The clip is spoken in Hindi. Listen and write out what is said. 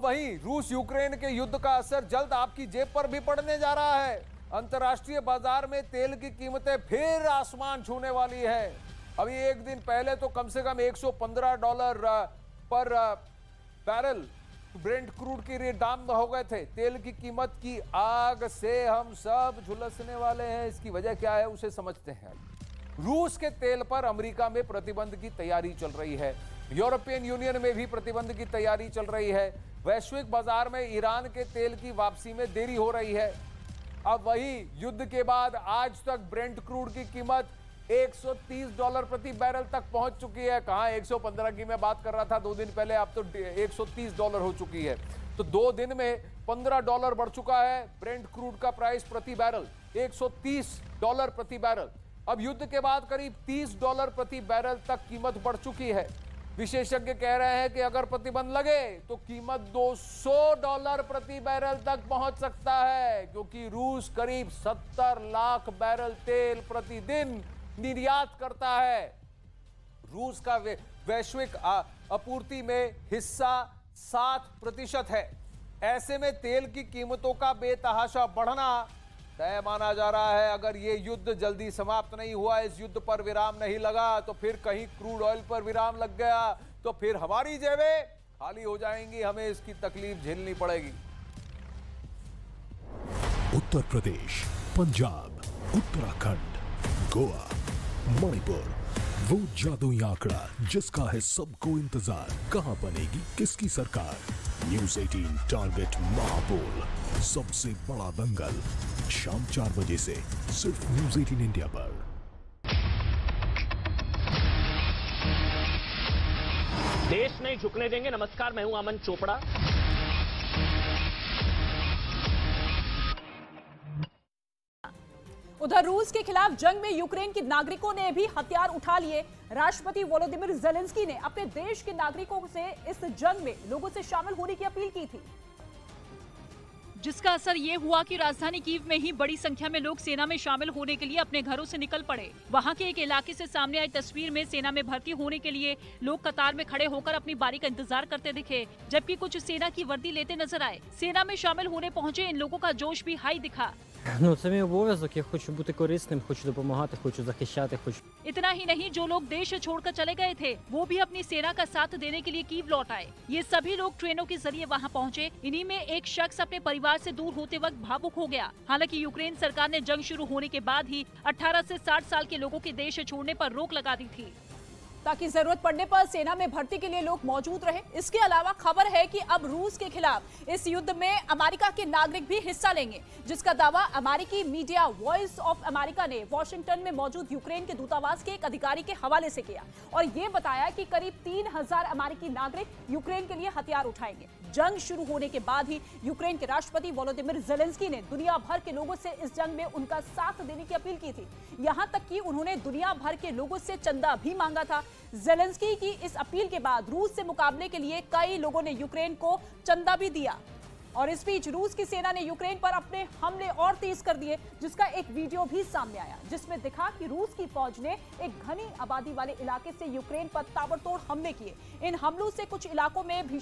वहीं रूस यूक्रेन के युद्ध का असर जल्द आपकी जेब पर भी पड़ने जा रहा है। अंतर्राष्ट्रीय बाजार में तेल की कीमतें फिर आसमान छूने वाली है। अभी एक दिन पहले तो कम से कम $115 पर बैरल ब्रेंट क्रूड के दाम हो गए थे। तेल की कीमत की आग से हम सब झुलसने वाले हैं। इसकी वजह क्या है उसे समझते हैं। रूस के तेल पर अमेरिका में प्रतिबंध की तैयारी चल रही है। यूरोपियन यूनियन में भी प्रतिबंध की तैयारी चल रही है। वैश्विक बाजार में ईरान के तेल की वापसी में देरी हो रही है। अब वही युद्ध के बाद आज तक ब्रेंट क्रूड की कीमत $130 प्रति बैरल तक पहुंच चुकी है। कहां 115 की मैं बात कर रहा था 2 दिन पहले, अब तो $130 हो चुकी है। तो 2 दिन में $15 बढ़ चुका है ब्रेंट क्रूड का प्राइस प्रति बैरल, $130 प्रति बैरल। अब युद्ध के बाद करीब $30 प्रति बैरल तक कीमत बढ़ चुकी है। विशेषज्ञ कह रहे हैं कि अगर प्रतिबंध लगे तो कीमत $200 प्रति बैरल तक पहुंच सकता है, क्योंकि रूस करीब 70 लाख बैरल तेल प्रतिदिन निर्यात करता है। रूस का वैश्विक आपूर्ति में हिस्सा 60% है। ऐसे में तेल की कीमतों का बेतहाशा बढ़ना तय माना जा रहा है। अगर ये युद्ध जल्दी समाप्त नहीं हुआ, इस युद्ध पर विराम नहीं लगा, तो फिर कहीं क्रूड ऑयल पर विराम लग गया तो फिर हमारी जेबें खाली हो जाएंगी, हमें इसकी तकलीफ झेलनी पड़ेगी। उत्तर प्रदेश, पंजाब, उत्तराखंड, गोवा, मणिपुर, वो जादुई आंकड़ा जिसका है सबको इंतजार, कहां बनेगी किसकी सरकार। न्यूज़ 18 टारगेट महापोल, सबसे बड़ा दंगल, शाम 4 बजे से सिर्फ न्यूज़ 18 इंडिया पर। देश नहीं झुकने देंगे। नमस्कार, मैं हूं अमन चोपड़ा। उधर रूस के खिलाफ जंग में यूक्रेन के नागरिकों ने भी हथियार उठा लिए। राष्ट्रपति वोलोदिमीर ज़ेलेंस्की ने अपने देश के नागरिकों से इस जंग में लोगों से शामिल होने की अपील की थी, जिसका असर ये हुआ कि राजधानी कीव में ही बड़ी संख्या में लोग सेना में शामिल होने के लिए अपने घरों से निकल पड़े। वहां के एक इलाके से सामने आई तस्वीर में सेना में भर्ती होने के लिए लोग कतार में खड़े होकर अपनी बारी का इंतजार करते दिखे, जबकि कुछ सेना की वर्दी लेते नजर आए। सेना में शामिल होने पहुंचे इन लोगों का जोश भी हाई दिखा। Це мій обов'язок, я хочу бути корисним, хочу допомагати, хочу захищати, хочу. इतना ही नहीं, जो लोग देश छोड़कर चले गए थे वो भी अपनी सेना का साथ देने के लिए कीव लौट आए। ये सभी लोग ट्रेनों के जरिए वहां पहुंचे। इन्हीं में एक शख्स अपने परिवार से दूर होते वक्त भावुक हो गया। हालांकि यूक्रेन सरकार ने जंग शुरू होने के बाद ही 18 से 60 साल के लोगों के देश छोड़ने पर रोक लगा दी थी, ताकि जरूरत पड़ने पर सेना में भर्ती के लिए लोग मौजूद रहे। इसके अलावा खबर है कि अब रूस के खिलाफ इस युद्ध में अमेरिका के नागरिक भी हिस्सा लेंगे, जिसका दावा अमेरिकी मीडिया वॉइस ऑफ अमेरिका ने वॉशिंगटन में मौजूद यूक्रेन के दूतावास के एक अधिकारी के हवाले से किया और ये बताया कि करीब 3000 अमेरिकी नागरिक यूक्रेन के लिए हथियार उठाएंगे। जंग शुरू होने के बाद ही यूक्रेन के राष्ट्रपति वोलोदिमीर ज़ेलेंस्की ने दुनिया भर के लोगों से इस जंग में उनका साथ देने की अपील की थी। यहां तक कि उन्होंने दुनिया भर के लोगों से चंदा भी मांगा था। ज़ेलेंस्की की इस अपील के बाद रूस से मुकाबले के लिए कई लोगों ने यूक्रेन को चंदा भी दिया। और इस बीच रूस की सेना ने यूक्रेन पर अपने हमले और तेज कर दिए, जिसका एक वीडियो भी सामने आया, जिसमें दिखा कि रूस की फौज ने एक घनी आबादी वाले इलाके से यूक्रेन पर ताबड़तोड़ हमले किए। इन हमलों से कुछ इलाकों में